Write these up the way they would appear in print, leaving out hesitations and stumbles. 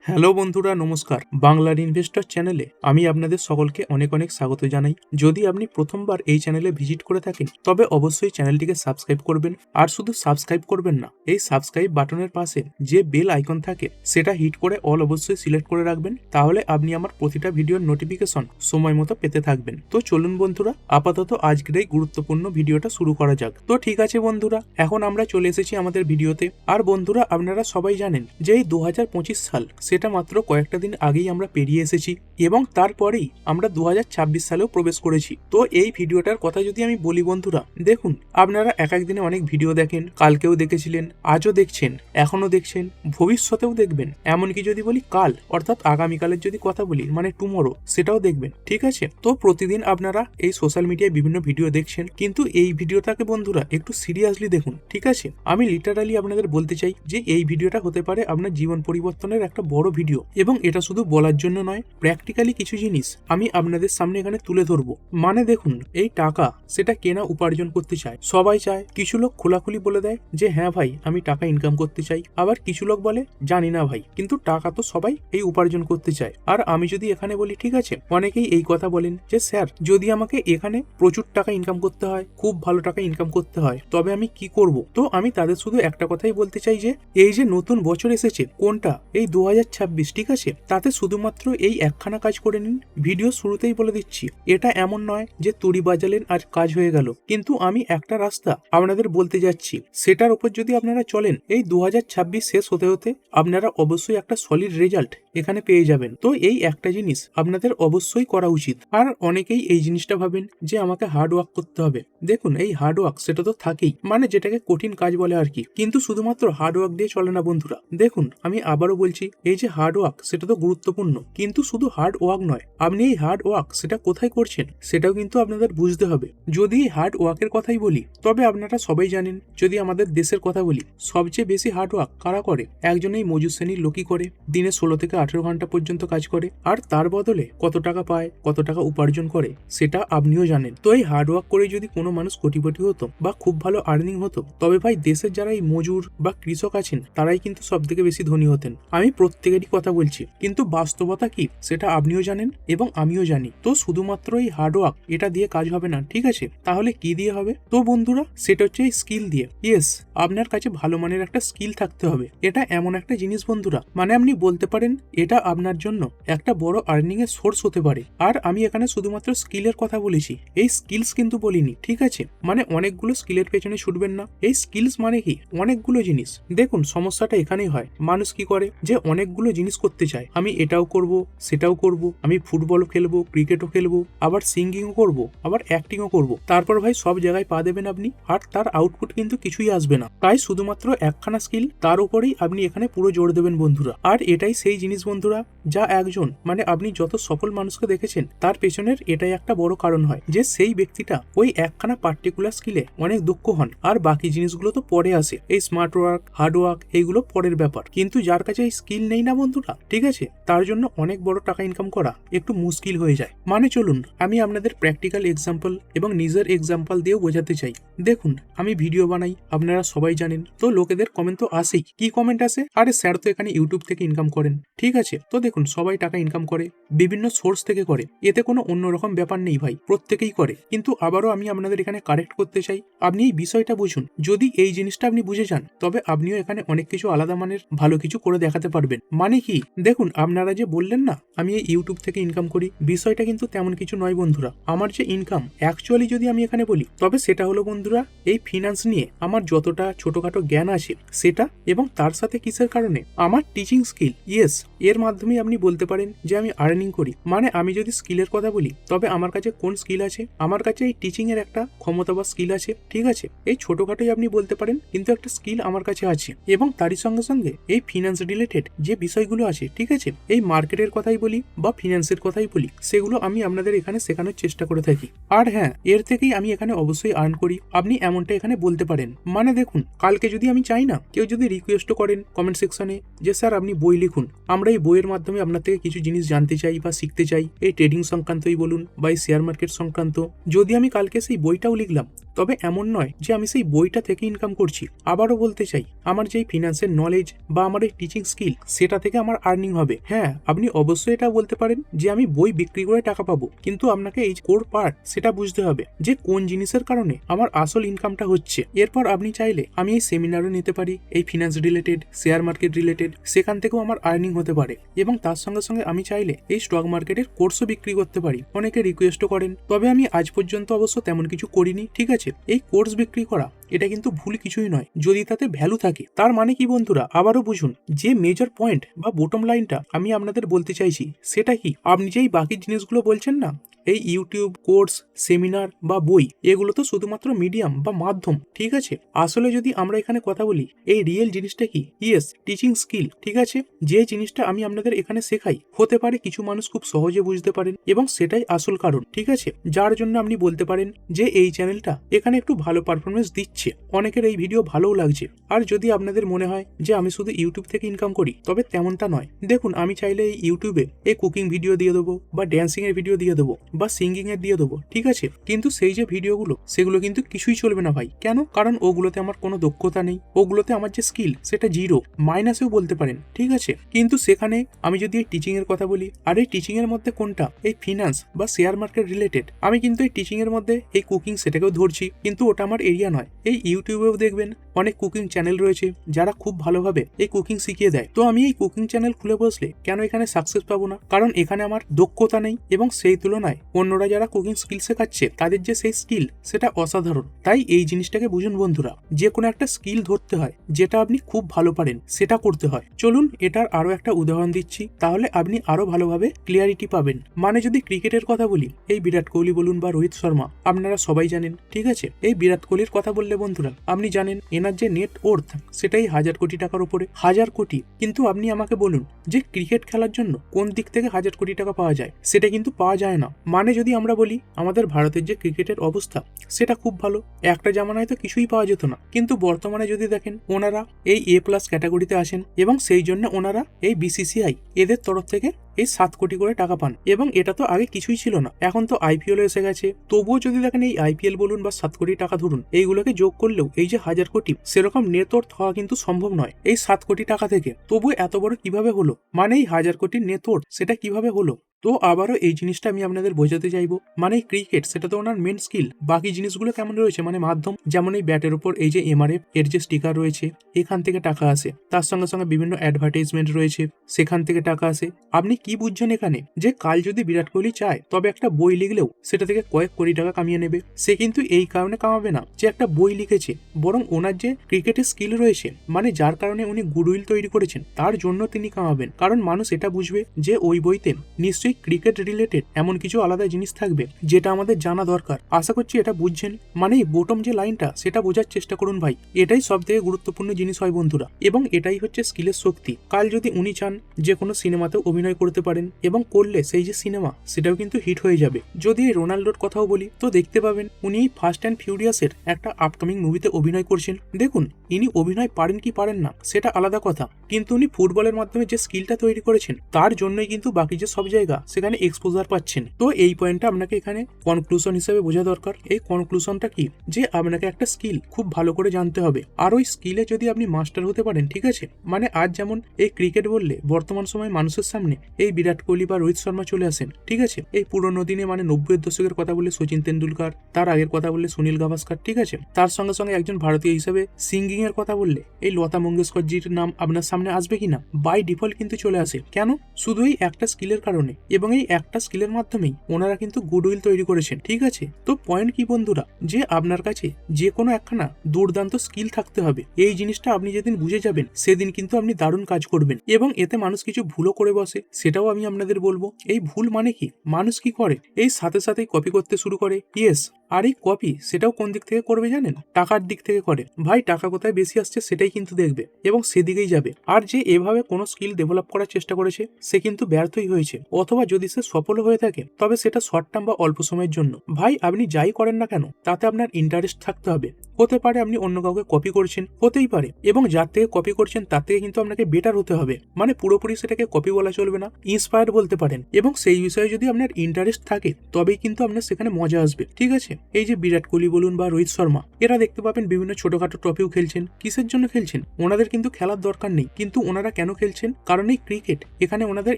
Hello বন্ধুরা, নমস্কার। বাংলার ইনভেস্টর চ্যানেলে আমি আপনাদের সকলকে অনেক অনেক স্বাগত জানাই। যদি আপনি প্রথমবার এই চ্যানেলে ভিজিট করে থাকেন তবে অবশ্যই চ্যানেলটিকে সাবস্ক্রাইব করবেন। আর শুধু সাবস্ক্রাইব করবেন না, এই সাবস্ক্রাইব বাটনের পাশে যে বেল আইকন থাকে সেটা হিট করে অল অবশ্যই সিলেক্ট করে রাখবেন। তাহলে আপনি আমার প্রতিটা ভিডিওর নোটিফিকেশন সময় মতো পেতে থাকবেন। তো চলুন বন্ধুরা, আপাতত আজকের এই গুরুত্বপূর্ণ ভিডিওটা শুরু করা যাক। তো ঠিক আছে বন্ধুরা, এখন আমরা চলে এসেছি আমাদের ভিডিওতে। আর বন্ধুরা, আপনারা সবাই জানেন যে এই 2025 সাল সেটা মাত্র কয়েকটা দিন আগেই আমরা পেরিয়ে এসেছি এবং তারপরেই আমরা 2026 সালেও প্রবেশ করেছি। তো এই ভিডিওটার কথা যদি আমি বলি বন্ধুরা, দেখুন, আপনারা এক এক দিনে অনেক ভিডিও দেখেন, কালকেও দেখেছিলেন, আজও দেখছেন, এখনো দেখছেন, ভবিষ্যতেও দেখবেন। এমনকি যদি বলি কাল অর্থাৎ আগামীকালের যদি কথা বলি মানে টুমরো, সেটাও দেখবেন। ঠিক আছে, তো প্রতিদিন আপনারা এই সোশ্যাল মিডিয়ায় বিভিন্ন ভিডিও দেখছেন, কিন্তু এই ভিডিওটাকে বন্ধুরা একটু সিরিয়াসলি দেখুন। ঠিক আছে, আমি লিটারালি আপনাদের বলতে চাই যে এই ভিডিওটা হতে পারে আপনার জীবন পরিবর্তনের একটা বড় ভিডিও, এবং এটা শুধু বলার জন্য নয়, প্র্যাকটিক্যালি কিছু জিনিস আমি আপনাদের সামনে এখানে তুলে ধরবো। মানে দেখুন, এই টাকা সেটা কেনা উপার্জন করতে চায়, সবাই চায়। কিছু লোক খোলাখুলি বলে দেয় যে হ্যাঁ ভাই, আমি টাকা ইনকাম করতে চাই। আবার কিছু লোক বলে জানি না ভাই, কিন্তু টাকা তো সবাই এই উপার্জন করতে চায়। আর আমি যদি এখানে বলি, ঠিক আছে, অনেকেই এই কথা বলেন যে স্যার, যদি আমাকে এখানে প্রচুর টাকা ইনকাম করতে হয়, খুব ভালো টাকা ইনকাম করতে হয়, তবে আমি কি করব? তো আমি তাদের শুধু একটা কথাই বলতে চাই যে এই যে নতুন বছর এসেছে, কোনটা? এই 2026, ঠিক আছে, তাতে শুধুমাত্র এই একখানা কাজ করে নিন। ভিডিও শুরুতেই বলে দিচ্ছি, এটা এমন নয় যে তুড়ি বাজালেন আর কাজ হয়ে গেল, কিন্তু আমি একটা রাস্তা আপনাদের বলতে যাচ্ছি, সেটার উপর যদি আপনারা চলেন, এই 2026 শেষ হতে হতে আপনারা অবশ্যই একটা সলিড রেজাল্ট এখানে পেয়ে যাবেন। তো এই একটা জিনিস আপনাদের অবশ্যই করা উচিত। আর অনেকেই এই জিনিসটা ভাবেন যে আমাকে হার্ড ওয়ার্ক করতে হবে। দেখুন, এই হার্ড ওয়ার্ক সেটা তো থাকেই, মানে যেটাকে কঠিন কাজ বলে আর কি, কিন্তু শুধুমাত্র হার্ড ওয়ার্ক দিয়ে চলে না বন্ধুরা। দেখুন, আমি আবারও বলছি, এই যে হার্ড ওয়ার্ক সেটা তো গুরুত্বপূর্ণ, কিন্তু শুধু হার্ড ওয়ার্ক নয়, আপনি এই হার্ড ওয়ার্ক সেটা কোথায় করছেন সেটাও কিন্তু আপনাদের বুঝতে হবে। যদি এই হার্ড ওয়ার্কের কথাই বলি, তবে আপনারা সবাই জানেন, যদি আমাদের দেশের কথা বলি, সবচেয়ে বেশি হার্ড ওয়ার্ক কারা করে? একজন এই মজুর শ্রেণীর লোকই করে। দিনে 16 থেকে 18 ঘন্টা পর্যন্ত কাজ করে, আর তার বদলে কত টাকা পায়, কত টাকা উপার্জন করে সেটা আপনিও জানেন। তো এই হার্ড ওয়ার্ক করে যদি কোনো মানুষ কোটিপতি হতো বা খুব ভালো আর্নিং হতো, তবে ভাই দেশের যারা এই মজুর বা কৃষক আছেন তারাই কিন্তু সব থেকে বেশি ধনী হতেন। আমি প্রত্যেকেরই কথা বলছি, কিন্তু বাস্তবতা কি সেটা আপনিও জানেন এবং আমিও জানি। তো শুধুমাত্র এই হার্ড ওয়ার্ক এটা দিয়ে কাজ হবে না, ঠিক আছে, তাহলে কি দিয়ে হবে? তো বন্ধুরা, সেটা হচ্ছে এই স্কিল দিয়ে। ইয়েস, আপনার কাছে ভালো মানের একটা স্কিল থাকতে হবে। এটা এমন একটা জিনিস বন্ধুরা, মানে আপনি বলতে পারেন এটা আপনার জন্য একটা বড় আর্নিং এর সোর্স হতে পারে। আর আমি এখানে শুধুমাত্র স্কিলের কথা বলেছি, এই স্কিলস কিন্তু বলিনি, ঠিক আছে। মানে অনেকগুলো স্কিলের পেছনে ছুটবেন না। এই স্কিলস মানে কি? অনেকগুলো জিনিস। দেখুন, সমস্যাটা এখানেই হয়, মানুষ কি করে যে অনেকগুলো জিনিস করতে চায়। আমি এটাও করব, সেটাও করব, আমি ফুটবলও খেলবো, ক্রিকেটও খেলবো, আবার সিঙ্গিংও করব, আবার অ্যাক্টিংও করব। তারপর ভাই সব জায়গায় পা দেবেন আপনি, আর তার আউটপুট কিন্তু কিছুই আসবে না। তাই শুধুমাত্র একখানা স্কিল, তার উপরেই আপনি এখানে পুরো জোর দেবেন বন্ধুরা। আর এটাই সেই জিনিস বন্ধুরা, যা একজন, মানে আপনি যত সফল মানুষকে দেখেছেন তার পেছনের এটাই একটা বড় কারণ হয়, যে সেই ব্যক্তিটা ওই একখানা পার্টিকুলার স্কিলে অনেক দক্ষ হন। আর বাকি জিনিসগুলো তো পরে আসে, এই স্মার্ট ওয়ার্ক, হার্ড ওয়ার্ক, এইগুলো পরের ব্যাপার। কিন্তু যার কাছে এই স্কিল নেই না বন্ধুরা, ঠিক আছে, তার জন্য অনেক বড় টাকা ইনকাম করা একটু মুশকিল হয়ে যায়। মানে চলুন, আমি আপনাদের প্র্যাকটিক্যাল এক্সাম্পল এবং নিজের এক্সাম্পল দিয়েও বোঝাতে চাই। দেখুন, আমি ভিডিও বানাই, আপনারা সবাই জানেন। তো লোকেদের কমেন্ট তো আসেই। কি কমেন্ট আসে? আরে স্যার তো এখানে ইউটিউব থেকে ইনকাম করেন। ঠিক আছে, তো দেখুন, সবাই টাকা ইনকাম করে, বিভিন্ন সোর্স থেকে করে, এতে কোনো অন্যরকম ব্যাপার নেই ভাই, প্রত্যেকেই করে। কিন্তু আবারও আমি আপনাদের এখানে কারেক্ট করতে চাই, আপনি এই বিষয়টা বুঝুন। যদি এই জিনিসটা আপনি বুঝে যান, তবে আপনিও এখানে অনেক কিছু আলাদা মানের ভালো কিছু করে দেখাতে পারবেন। মানে কি? দেখুন, আপনারা যে বললেন না আমি এই ইউটিউব থেকে ইনকাম করি, বিষয়টা কিন্তু তেমন কিছু নয় বন্ধুরা। আমার যে ইনকাম অ্যাকচুয়ালি যদি আমি এখানে বলি, তবে সেটা হলো বন্ধুরা, এই ফিনান্স নিয়ে আমার যতটা ছোটখাটো জ্ঞান আছে সেটা, এবং তার সাথে কিসের কারণে? আমার টিচিং স্কিল। ইয়েস, এর মাধ্যমে আপনি বলতে পারেন যে আমি আর্নিং করি। মানে আমি যদি স্কিলের কথা বলি, তবে আমার কাছে কোন স্কিল আছে? আমার কাছে এই টিচিং এর একটা ক্ষমতা বা স্কিল আছে, ঠিক আছে। এই ছোটখাটোই আপনি বলতে পারেন, কিন্তু একটা স্কিল আমার কাছে আছে। এবং তারই সঙ্গে সঙ্গে এই ফিনান্স রিলেটেড যে বিষয়গুলো আছে, ঠিক আছে, এই মার্কেটের কথাই বলি বা ফিনান্সের কথাই বলি, সেগুলো আমি আপনাদের এখানে শেখানোর চেষ্টা করে থাকি। আর হ্যাঁ, এর থেকেই আমি এখানে অবশ্যই আর্ন করি, আপনি এমনটা এখানে বলতে পারেন। মানে দেখুন, কালকে যদি আমি চাই না, কেউ যদি রিকোয়েস্ট করেন কমেন্ট সেকশনে যে স্যার আপনি বই লিখুন, আমরা এই বইয়ের মাধ্যমে মাধ্যমে আপনার থেকে কিছু জিনিস জানতে চাই বা শিখতে চাই, এই ট্রেডিং সংক্রান্তই বলুন বা এই শেয়ার মার্কেট সংক্রান্ত। যদি আমি কালকে সেই বইটাও লিখলাম, তবে এমন নয় যে আমি সেই বইটা থেকে ইনকাম করছি। আবারও বলতে চাই, আমার যেই ফিনান্সের নলেজ বা আমার এই টিচিং স্কিল, সেটা থেকে আমার আর্নিং হবে। হ্যাঁ, আপনি অবশ্যই এটা বলতে পারেন যে আমি বই বিক্রি করে টাকা পাবো, কিন্তু আপনাকে এই কোর পার্ট সেটা বুঝতে হবে যে কোন জিনিসের কারণে আমার আসল ইনকামটা হচ্ছে। এরপর আপনি চাইলে আমি এই সেমিনারও নিতে পারি, এই finance related, share market related, সেখান থেকেও আমার আর্নিং হতে পারে। এবং তার সঙ্গে সঙ্গে আমি চাইলে এই স্টক মার্কেটের কোর্সও বিক্রি করতে পারি। অনেকে রিকোয়েস্টও করেন, তবে আমি আজ পর্যন্ত অবশ্য তেমন কিছু করিনি। ঠিক আছে, এই কোর্স বিক্রি করা এটা কিন্তু ভুল কিছুই নয় যদি তাতে ভ্যালু থাকে। তার মানে কি বন্ধুরা, আবারও বুঝুন যে মেজর পয়েন্ট বা বটম লাইনটা আমি আপনাদের বলতে চাইছি সেটা কি, আপনি যেই বাকি জিনিসগুলো বলছেন না, এই ইউটিউব কোর্স, সেমিনার বা বই, এগুলো তো শুধুমাত্র মিডিয়াম বা মাধ্যম। ঠিক আছে, আসলে যদি আমরা এখানে কথা বলি এই রিয়েল জিনিসটা কি, ইয়েস, টিচিং স্কিল। ঠিক আছে, যে জিনিসটা আমি আপনাদের এখানে শেখাই, হতে পারে কিছু মানুষ খুব সহজে বুঝতে পারেন এবং সেটাই আসল কারণ। ঠিক আছে, যার জন্য আপনি বলতে পারেন যে এই চ্যানেলটা এখানে একটু ভালো পারফরমেন্স দিচ্ছে, অনেকের এই ভিডিও ভালোও লাগছে। আর যদি আপনাদের মনে হয় যে আমি শুধু ইউটিউব থেকে ইনকাম করি, তবে তেমনটা নয়। দেখুন, আমি চাইলে এই ইউটিউবে এই কুকিং ভিডিও দিয়ে দেবো বা ড্যান্সিং এর ভিডিও দিয়ে দেবো বা সিঙ্গিং এর দিয়ে দেবো। ঠিক আছে, কিন্তু সেই যে ভিডিওগুলো, সেগুলো কিন্তু কিছুই চলবে না ভাই। কেন? কারণ ওগুলোতে আমার কোনো দক্ষতা নেই, ওগুলোতে আমার যে স্কিল সেটা জিরো, মাইনাসেও বলতে পারেন। ঠিক আছে, কিন্তু সেখানে আমি যদি এই টিচিং এর কথা বলি, আর এই টিচিং এর মধ্যে কোনটা, এই ফিনান্স বা শেয়ার মার্কেট রিলেটেড, আমি কিন্তু এই টিচিং এর মধ্যে এই কুকিং সেটাকেও ধরছি, কিন্তু ওটা আমার এরিয়া নয়। এই ইউটিউবেও দেখবেন অনেক কুকিং চ্যানেল রয়েছে যারা খুব ভালোভাবে এই কুকিং শিখিয়ে দেয়। তো আমি এই কুকিং চ্যানেল খুলে বসলে কেন এখানে সাকসেস পাবো না? কারণ এখানে আমার দক্ষতা নেই, এবং সেই তুলনায় অন্যরা যারা কুকিং স্কিল শেখাচ্ছে তাদের যে সেই স্কিল সেটা অসাধারণ। তাই এই জিনিসটাকে বুঝুন বন্ধুরা, যে কোনো একটা স্কিল ধরতে হয়, যেটা আপনি খুব ভালো পারেন সেটা করতে হয়। চলুন এটার আরো একটা উদাহরণ দিচ্ছি, তাহলে আপনি আরো ভালোভাবে ক্লিয়ারিটি পাবেন। মানে যদি ক্রিকেটের কথা বলি, এই বিরাট কোহলি বলুন বা রোহিত শর্মা, আপনারা সবাই জানেন। ঠিক আছে, এই বিরাট কোহলির কথা বললে বন্ধুরা, আপনি জানেন এনার যে নেট ওর্থ সেটাই 1000 কোটি টাকার উপরে, 1000 কোটি। কিন্তু আপনি আমাকে বলুন যে ক্রিকেট খেলার জন্য কোন দিক থেকে 1000 কোটি টাকা পাওয়া যায়? সেটা কিন্তু পাওয়া যায় না। মানে যদি আমরা বলি আমাদের ভারতের যে ক্রিকেটের অবস্থা সেটা খুব ভালো, একটা জামানায় তো কিছুই পাওয়া যেত না, কিন্তু বর্তমানে যদি দেখেন ওনারা এই A+ ক্যাটাগরিতে আসেন, এবং সেই জন্য ওনারা এই BCCI এদের তরফ থেকে এই 7 কোটি করে টাকা পান। এবং এটা তো আগে কিছুই ছিল না, এখন তো IPL এসে গেছে। তবুও যদি দেখেন এই IPL বলুন বা 7 কোটি টাকা ধরুন, এইগুলোকে যোগ করলেও এই যে 1000 কোটি, সেরকম নেট ওর্থ হওয়া কিন্তু সম্ভব নয় এই 7 কোটি টাকা থেকে। তবু এত বড় কিভাবে হলো? মানে এই 1000 কোটির নেট ওর্থ সেটা কিভাবে হলো? তো আবারও এই জিনিসটা আমি আপনাদের বোঝাতে চাইবো, মানে ক্রিকেট সেটা তো ওনার মেন স্কিল, বাকি জিনিসগুলো কেমন রয়েছে মানে মাধ্যম। যেমন এই ব্যাটের উপর এই যে MRF এর যে স্টিকার রয়েছে, এখান থেকে টাকা আসে। তার সঙ্গে সঙ্গে বিভিন্ন অ্যাডভার্টাইজমেন্ট রয়েছে, সেখান থেকে টাকা আসে। আপনি কি বুঝছেন এখানে যে কাল যদি বিরাট কোহলি চায়, তবে একটা বই লিখলেও সেটা থেকে কয়েক কোটি টাকা কামিয়ে নেবে? সে কিন্তু এই কারণে কামাবে না যে একটা বই লিখেছে, বরং ওনার যে ক্রিকেটের স্কিল রয়েছে, মানে যার কারণে উনি গুডউইল তৈরি করেছেন, তার জন্য তিনি কামাবেন। কারণ মানুষ এটা বুঝবে যে ওই বইতে নিশ্চয়ই ক্রিকেট রিলেটেড এমন কিছু আলাদা জিনিস থাকবে যেটা আমাদের জানা দরকার। আশা করছি এটা বুঝছেন। মানে বটম যে লাইনটা সেটা বোঝার চেষ্টা করুন ভাই, এটাই সব থেকে গুরুত্বপূর্ণ জিনিস হয় বন্ধুরা, এবং এটাই হচ্ছে স্কিলের শক্তি। কাল যদি উনি চান যে কোনো সিনেমাতে অভিনয় করতে পারেন, এবং করলে সেই যে সিনেমা সেটাও কিন্তু হিট হয়ে যাবে। যদি এই রোনাল্ডোর কথাও বলি, তো দেখতে পাবেন উনি ফাস্ট অ্যান্ড ফিউরিয়াসের একটা আপকামিং মুভিতে অভিনয় করছেন। দেখুন, ইনি অভিনয় পারেন কি পারেন না সেটা আলাদা কথা, কিন্তু উনি ফুটবলের মাধ্যমে যে স্কিলটা তৈরি করেছেন, তার জন্যই কিন্তু বাকি যে সব জায়গা সেখানে এক্সপোজার পাচ্ছেন। তো এই পয়েন্টটা আপনাকে এখানে কনক্লুশন হিসেবে বোঝা দরকার। এই কনক্লুশনটা কি, যে আপনাকে একটা স্কিল খুব ভালো করে জানতে হবে, আর ওই স্কিলে যদি আপনি মাস্টার হতে পারেন, ঠিক আছে, মানে আজ যেমন এই ক্রিকেট বললে বর্তমান সময় মানুষের সামনে এই বিরাট কোহলি বা রোহিত শর্মা চলে আসেন। ঠিক আছে, এই পুরোনো দিনে মানে 90-এর দশকের কথা বললে সচিন তেন্ডুলকার, তার আগের কথা বললে সুনীল গাভাস্কার। ঠিক আছে, তার সঙ্গে সঙ্গে একজন ভারতীয় হিসেবে সিঙ্গিং এর কথা বললে এই লতা মঙ্গেশকরজির নাম আপনার সামনে আসবে কিনা? বাই ডিফল্ট কিন্তু চলে আসে। কেন? শুধু এই একটা স্কিলের কারণে, এবং এই একটা স্কিলের মাধ্যমেই ওনারা কিন্তু গুডউইল তৈরি করেছেন। ঠিক আছে, তো পয়েন্ট কি বন্ধুরা, যে আপনার কাছে যে কোনো একখানা দুর্দান্ত স্কিল থাকতে হবে। এই জিনিসটা আপনি যেদিন বুঝে যাবেন, সেদিন কিন্তু আপনি দারুণ কাজ করবেন। এবং এতে মানুষ কিছু ভুলও করে বসে, সেটাও আমি আপনাদের বলবো। এই ভুল মানে কি, মানুষ কি করে, এই সাথে সাথেই কপি করতে শুরু করে। ইয়েস, আর এই কপি সেটাও কোন দিক থেকে করবে জানেন? টাকার দিক থেকে করে। ভাই টাকা কোথায় বেশি আসছে সেটাই কিন্তু দেখবে এবং সেদিকেই যাবে। আর যে এভাবে কোনো স্কিল ডেভেলপ করার চেষ্টা করেছে, সে কিন্তু ব্যর্থই হয়েছে, অথবা যদি সে সফল হয়ে থাকে তবে সেটা শর্ট টার্ম বা অল্প সময়ের জন্য। ভাই আপনি যাই করেন না কেন, তাতে আপনার ইন্টারেস্ট থাকতে হবে। হতে পারে আপনি অন্য কাউকে কপি করছেন, হতেই পারে, এবং যার থেকে কপি করছেন তার থেকে কিন্তু আপনাকে বেটার হতে হবে, মানে পুরোপুরি সেটাকে কপি বলা চলবে না, ইন্সপায়ার বলতে পারেন। এবং সেই বিষয়ে যদি আপনার ইন্টারেস্ট থাকে তবেই কিন্তু আপনার সেখানে মজা আসবে, ঠিক আছে? এই যে বিরাট কোহলি বলুন বা রোহিত শর্মা, এরা দেখতে পাবেন বিভিন্ন ছোটখাটো ট্রফিও খেলছেন। কিসের জন্য খেলছেন? ওনাদের কিন্তু খেলার দরকার নেই, কিন্তু ওনারা কেন খেলছেন? কারণ এই ক্রিকেট, এখানে ওনাদের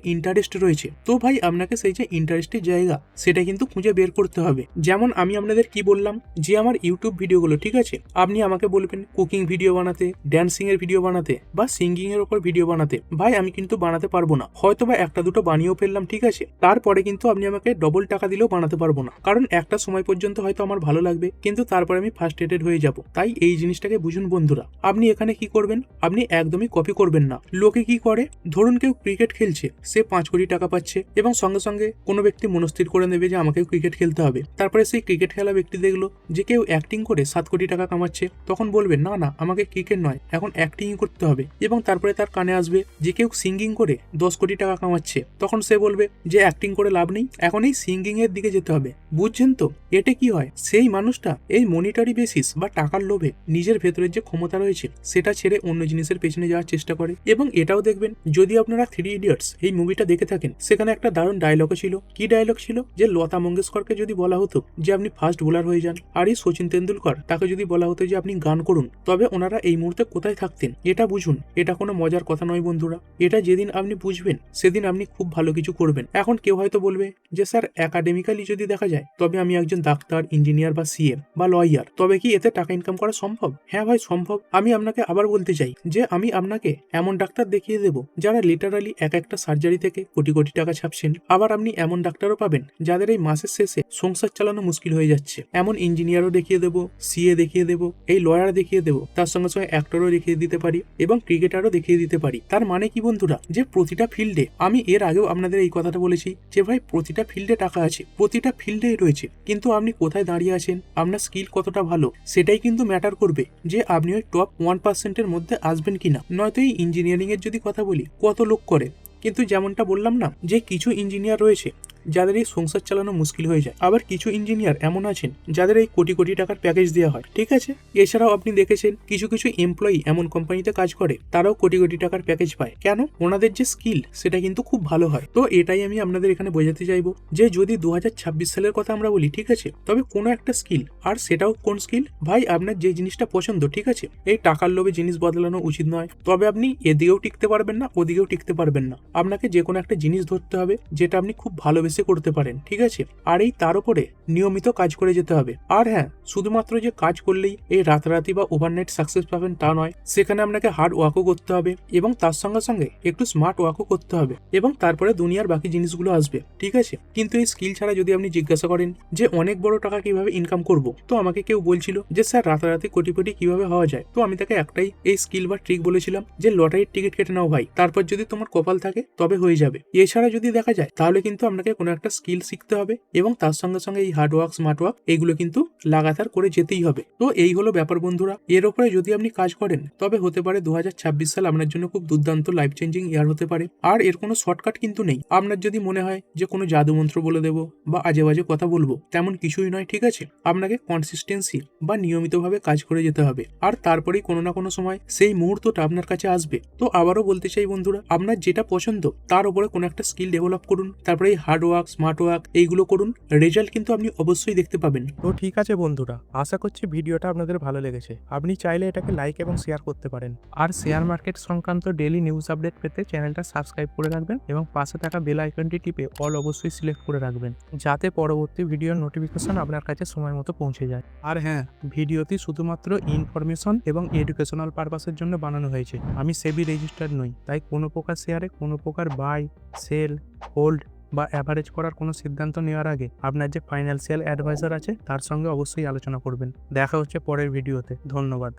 ইন্টারেস্ট রয়েছে। তো ভাই আপনাকে সেই যে ইন্টারেস্টের জায়গা সেটা কিন্তু খুঁজে বের করতে হবে। যেমন আমি আপনাদের কি বললাম, যে আমার ইউটিউব ভিডিওগুলো, ঠিক আছে, আপনি আমাকে বলবেন কুকিং ভিডিও বানাতে, ড্যান্সিং এর ভিডিও বানাতে বা সিঙ্গিং এর উপর ভিডিও বানাতে, ভাই আমি কিন্তু বানাতে পারবো না। হয়তো বা একটা দুটো বানিয়েও ফেললাম, ঠিক আছে, তারপরে কিন্তু আপনি আমাকে ডবল টাকা দিলেও বানাতে পারবো না, কারণ একটা সময় পর্যন্ত হয়তো আমার ভালো লাগবে, কিন্তু তারপরে আমি ফার্স্ট্রেটেড হয়ে যাব। তাই এই জিনিসটাকে বুঝুন বন্ধুরা। আপনি এখানে কি করবেন, আপনি একদমই কপি করবেন না। লোকে কি করে, ধরুন কেউ ক্রিকেট খেলছে, সে 5 কোটি টাকা পাচ্ছে, এবং সঙ্গে সঙ্গে কোনো ব্যক্তি মনস্থির করে নেবে যে আমাকেও ক্রিকেট খেলতে হবে। তারপরে সেই ক্রিকেট খেলা ব্যক্তি দেখলো যে কেউ অ্যাক্টিং করে 7 কোটি টাকা কামাচ্ছে, তখন বলবে না না, আমাকে ক্রিকেট নয়, এখন অ্যাক্টিংই করতে হবে। এবং তারপরে তার কানে আসবে যে কেউ সিঙ্গিং করে 10 কোটি টাকা কামাচ্ছে, তখন সে বলবে যে অ্যাক্টিং করে লাভ নেই, এখন এই সিঙ্গিং এর দিকে যেতে হবে। বুঝছেন তো? এতে কি হয়, সেই মানুষটা এই মনিটারি বেসিস বা টাকার লোভে নিজের ভেতরের যে ক্ষমতা রয়েছে সেটা ছেড়ে অন্য জিনিসের পেছনে যাওয়ার চেষ্টা করে। এবং এটাও দেখবেন, যদি আপনারা 3 ইডিয়টস এই মুভিটা দেখে থাকেন, সেখানে একটা দারুণ ডায়লগও ছিল। কি ডায়লগ ছিল? যে লতা মঙ্গেশকরকে যদি বলা হতো যে আপনি ফাস্ট বোলার হয়ে যান, আর এই সচিন তেন্ডুলকর তাকে যদি বলা হতো যে আপনি গান করুন, তবে ওনারা এই মুহূর্তে কোথায় থাকতেন? এটা বুঝুন। এটা কোনো মজার কথা নয় বন্ধুরা, এটা যেদিন আপনি বুঝবেন সেদিন আপনি খুব ভালো কিছু করবেন। এখন কেউ হয়তো বলবে যে স্যার একাডেমিক্যালি যদি দেখা যায় তবে আমি একজন ডাক্তার, ইঞ্জিনিয়ার বা সিএম বা লয়ার, তবে কি এতে টাকা ইনকাম করা সম্ভব? হ্যাঁ ভাই সম্ভব। আমি আপনাকে আবার বলতে চাই যে আমি আপনাকে এমন ডাক্তার দেখিয়ে দেব যারা লিটারালি এক একটা সার্জারি থেকে কোটি কোটি টাকা ছাপছেন। আবার আপনি এমন ডাক্তারও পাবেন যাদের এই মাসের শেষে সংসার চালানো মুশকিল হয়ে যাচ্ছে। এমন ইঞ্জিনিয়ারও দেখিয়ে দেবো, সিএ দেখিয়ে দেবো, এই লয়ার দেখিয়ে দেবো, তার সঙ্গে সঙ্গে অ্যাক্টরও দেখিয়ে দিতে পারি এবং ক্রিকেটারও দেখিয়ে দিতে পারি। তার মানে কি বন্ধুরা, যে প্রতিটা ফিল্ডে, আমি এর আগেও আপনাদের এই কথাটা বলেছি যে ভাই প্রতিটা ফিল্ডে টাকা আছে, প্রতিটা ফিল্ডেই রয়েছে, কিন্তু আপনি কোথায় দাঁড়িয়ে আছেন, আপনার স্কিল কতটা ভালো, সেটাই কিন্তু ম্যাটার করবে যে আপনি ওই টপ 1% মধ্যে আসবেন কিনা। নয়তো এই ইঞ্জিনিয়ারিং এর যদি কথা বলি, কত লোক করে, কিন্তু যেমনটা বললাম না, যে কিছু ইঞ্জিনিয়ার রয়েছে যাদের এই সংসার চালানো মুশকিল হয়ে যায়, আবার কিছু ইঞ্জিনিয়ার এমন আছেন যাদের এই কোটি কোটি টাকার প্যাকেজ দেওয়া হয়, ঠিক আছে। এছাড়াও আপনি দেখেছেন কিছু কিছু এমপ্লয়ি এমন কোম্পানিতে কাজ করে, তারাও কোটি কোটি টাকার প্যাকেজ পায়। কেন? ওনাদের যে স্কিল সেটা কিন্তু খুব ভালো হয়। তো এটাই আমি আপনাদের এখানে বোঝাতে চাইবো যে যদি 2026 সালের কথা আমরা বলি, ঠিক আছে, তবে কোনো একটা স্কিল, আর সেটাও কোন স্কিল ভাই, আপনার যে জিনিসটা পছন্দ, ঠিক আছে, এই টাকার লোভে জিনিস বদলানো উচিত নয়। তবে আপনি এদিকেও টিকতে পারবেন না, ওদিকেও টিকতে পারবেন না। আপনাকে যে কোনো একটা জিনিস ধরতে হবে যেটা আপনি খুব ভালোবেসে করতে পারেন, ঠিক আছে, আর এই তার উপরে নিয়মিত কাজ করে যেতে হবে। আর হ্যাঁ, শুধুমাত্র যে কাজ করলেই এই রাতারাতি বা ওভারনাইট সাকসেস পাবেন তা নয়, সেখানে আপনাকে হার্ড ওয়ার্কও করতে হবে এবং তার সঙ্গে সঙ্গে একটু স্মার্ট ওয়ার্কও করতে হবে, এবং তারপরে দুনিয়ার বাকি জিনিসগুলো আসবে, ঠিক আছে। কিন্তু এই স্কিল ছাড়া যদি আপনি জিজ্ঞাসা করেন যে অনেক বড় টাকা কিভাবে ইনকাম করব, তো আমাকে কেউ বলছিল যে স্যার রাতারাতি কোটিপতি কিভাবে হওয়া যায়, তো আমি তাকে একটাই এই স্কিল বা ট্রিক বলেছিলাম যে লটারির টিকিট কেটে নাও ভাই, তারপর যদি তোমার কপাল থাকে তবে হয়ে যাবে। এছাড়া যদি দেখা যায় তাহলে কিন্তু আপনাকে কোনো একটা স্কিল শিখতে হবে এবং তার সঙ্গে সঙ্গে এই হার্ড ওয়ার্ক, স্মার্ট ওয়ার্ক এগুলো কিন্তু লাগাতার করে যেতেই হবে। তো এই হলো ব্যাপার বন্ধুরা। এর উপরে যদি আপনি কাজ করেন তবে হতে পারে 2026 সাল আপনার জন্য খুব দুর্দান্ত লাইফ চেঞ্জিং ইয়ার হতে পারে। আর এর কোনো শর্টকাট কিন্তু নেই। আপনার যদি মনে হয় যে কোনো জাদু মন্ত্র বলে দেবো বা আজে বাজে কথা বলবো, তেমন কিছুই নয়, ঠিক আছে। আপনাকে কনসিস্টেন্সি বা নিয়মিতভাবে কাজ করে যেতে হবে, আর তারপরেই কোনো না কোনো সময় সেই মুহূর্তটা আপনার কাছে আসবে। তো আবারও বলতে চাই বন্ধুরা, আপনার যেটা পছন্দ তার উপরে কোনো একটা স্কিল ডেভেলপ করুন, তারপরে এই হার্ড ওয়ার্ক, স্মার্ট ওয়ার্ক এইগুলো করুন, রেজাল্ট কিন্তু আপনি অবশ্যই দেখতে পাবেন। তো ঠিক আছে বন্ধুরা, আশা করছি ভিডিওটা আপনাদের ভালো লেগেছে। আপনি চাইলে এটাকে লাইক এবং শেয়ার করতে পারেন। আর শেয়ার মার্কেট সংক্রান্ত ডেইলি নিউজ আপডেট পেতে চ্যানেলটা সাবস্ক্রাইব করে রাখবেন এবং পাশে থাকা বেল আইকনটি টিপে অল অবশ্যই সিলেক্ট করে রাখবেন, যাতে পরবর্তী ভিডিওর নোটিফিকেশন আপনার কাছে সময় মতো পৌঁছে যায়। আর হ্যাঁ, ভিডিওটি শুধুমাত্র ইনফরমেশন এবং এডুকেশনাল পারপাসের জন্য বানানো হয়েছে। আমি সেবি রেজিস্টার্ড নই, তাই কোনো প্রকার শেয়ারে কোনো প্রকার বাই, সেল, হোল্ড বা অ্যাভারেজ করার কোনো সিদ্ধান্ত নেওয়ার আগে আপনার যে ফাইন্যান্সিয়াল অ্যাডভাইজার আছে তার সঙ্গে অবশ্যই আলোচনা করবেন। দেখা হচ্ছে পরের ভিডিওতে। ধন্যবাদ।